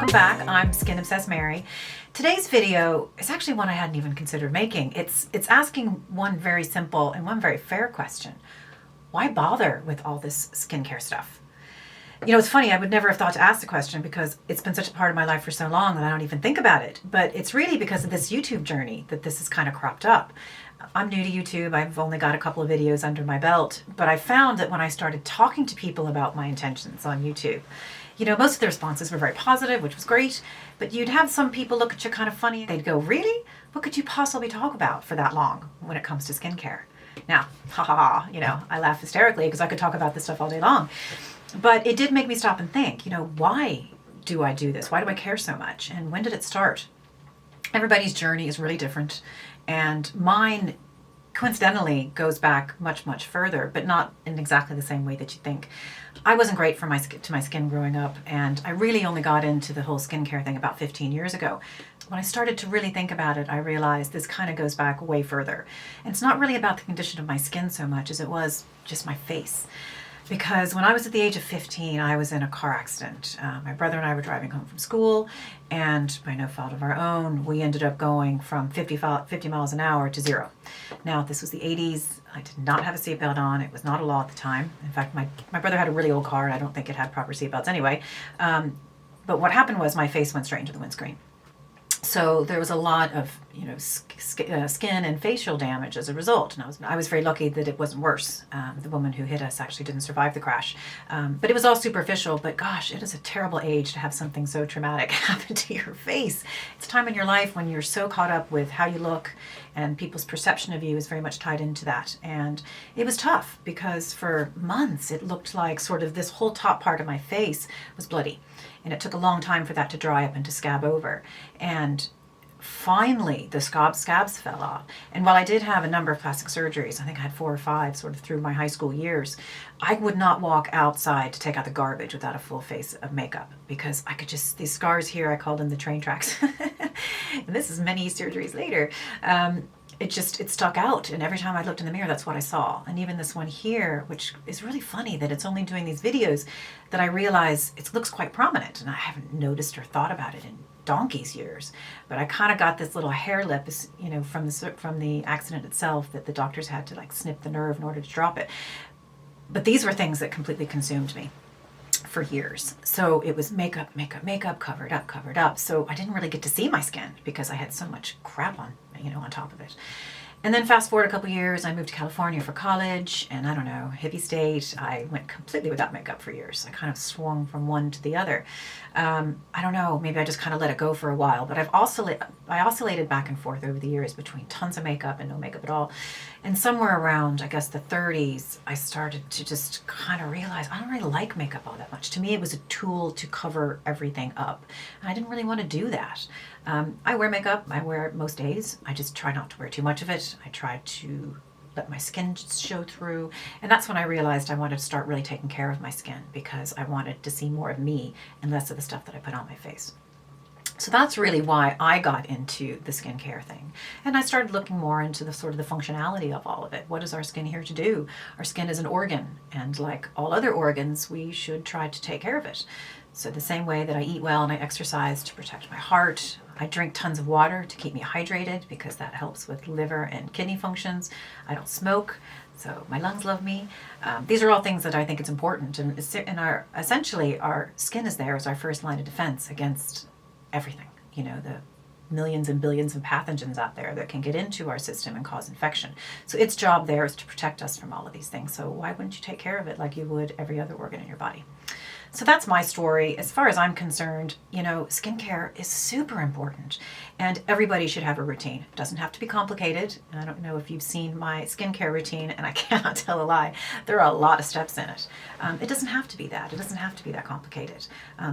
welcome back. I'm Skin Obsessed Mary. Today's video is actually one I hadn't even considered making. It's asking one very simple and one very fair question. Why bother with all this skincare stuff? You know, it's funny, I would never have thought to ask the question because it's been such a part of my life for so long that I don't even think about it. But it's really because of this YouTube journey that this has kind of cropped up. I'm new to YouTube. I've only got a couple of videos under my belt, but I found that when I started talking to people about my intentions on YouTube, you know, most of the responses were very positive, which was great, but you'd have some people look at you kind of funny. They'd go, really? What could you possibly talk about for that long when it comes to skincare? Now, you know, I laugh hysterically because I could talk about this stuff all day long. But it did make me stop and think, you know, why do I do this? Why do I care so much? And when did it start? Everybody's journey is really different. And mine, coincidentally, goes back much, much further, but not in exactly the same way that you think. I wasn't great for my skin growing up, and I really only got into the whole skincare thing about 15 years ago. When I started to really think about it, I realized this kind of goes back way further. And it's not really about the condition of my skin so much as it was just my face. Because when I was at the age of 15, I was in a car accident. My brother and I were driving home from school, and by no fault of our own, we ended up going from 50 miles an hour to zero. Now, this was the 80s. I did not have a seatbelt on. It was not a law at the time. In fact, my brother had a really old car, and I don't think it had proper seatbelts anyway. But what happened was my face went straight into the windscreen. So there was a lot of, you know, skin and facial damage as a result. And I was very lucky that it wasn't worse. The woman who hit us actually didn't survive the crash. But it was all superficial. But gosh, it is a terrible age to have something so traumatic happen to your face. It's a time in your life when you're so caught up with how you look, and people's perception of you is very much tied into that. And it was tough because for months it looked like sort of this whole top part of my face was bloody. And it took a long time for that to dry up and to scab over. And finally, the scabs fell off. And while I did have a number of plastic surgeries, I think I had 4 or 5 sort of through my high school years, I would not walk outside to take out the garbage without a full face of makeup because I could just, these scars here, I call them the train tracks. And this is many surgeries later. It stuck out, and every time I looked in the mirror, that's what I saw. And even this one here, which is really funny that it's only doing these videos, that I realize it looks quite prominent, and I haven't noticed or thought about it in donkey's years. But I kind of got this little hair lip, you know, from the accident itself, that the doctors had to like snip the nerve in order to drop it. But these were things that completely consumed me for years. So it was makeup, covered up. So I didn't really get to see my skin because I had so much crap on, you know, on top of it. And then fast forward a couple years, I moved to California for college, and I don't know, hippie state, I went completely without makeup for years. I kind of swung from one to the other. I don't know, maybe I just kind of let it go for a while, but I oscillated back and forth over the years between tons of makeup and no makeup at all. And somewhere around, I guess, the 30s, I started to just kind of realize I don't really like makeup all that much. To me, it was a tool to cover everything up. And I didn't really want to do that. I wear makeup. I wear it most days. I just try not to wear too much of it. I try to let my skin show through. And that's when I realized I wanted to start really taking care of my skin because I wanted to see more of me and less of the stuff that I put on my face. So that's really why I got into the skincare thing. And I started looking more into the sort of the functionality of all of it. What is our skin here to do? Our skin is an organ, and like all other organs, we should try to take care of it. So the same way that I eat well and I exercise to protect my heart, I drink tons of water to keep me hydrated because that helps with liver and kidney functions. I don't smoke, so my lungs love me. These are all things that I think it's important. And essentially our skin is there as our first line of defense against everything, you know, the millions and billions of pathogens out there that can get into our system and cause infection. So its job there is to protect us from all of these things. So why wouldn't you take care of it like you would every other organ in your body? So that's my story. As far as I'm concerned, you know, skincare is super important and everybody should have a routine. It doesn't have to be complicated. And I don't know if you've seen my skincare routine, and I cannot tell a lie. There are a lot of steps in it. It doesn't have to be that. It doesn't have to be that complicated.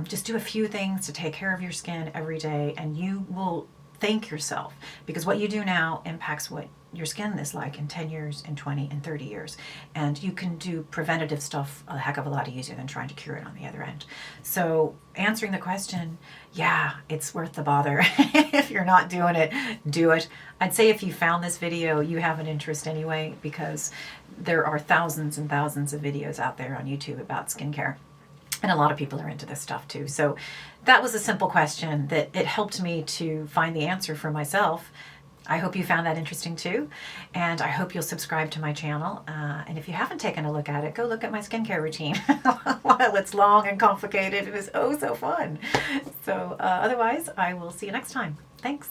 Just do a few things to take care of your skin every day and you will thank yourself, because what you do now impacts what your skin is like in 10 years, in 20, and 30 years. And you can do preventative stuff a heck of a lot easier than trying to cure it on the other end. So answering the question, yeah, it's worth the bother. If you're not doing it, do it. I'd say if you found this video, you have an interest anyway, because there are thousands and thousands of videos out there on YouTube about skincare. And a lot of people are into this stuff too. So that was a simple question that it helped me to find the answer for myself. I hope you found that interesting too. And I hope you'll subscribe to my channel. And if you haven't taken a look at it, go look at my skincare routine. While it's long and complicated, it is oh so fun. So otherwise, I will see you next time. Thanks.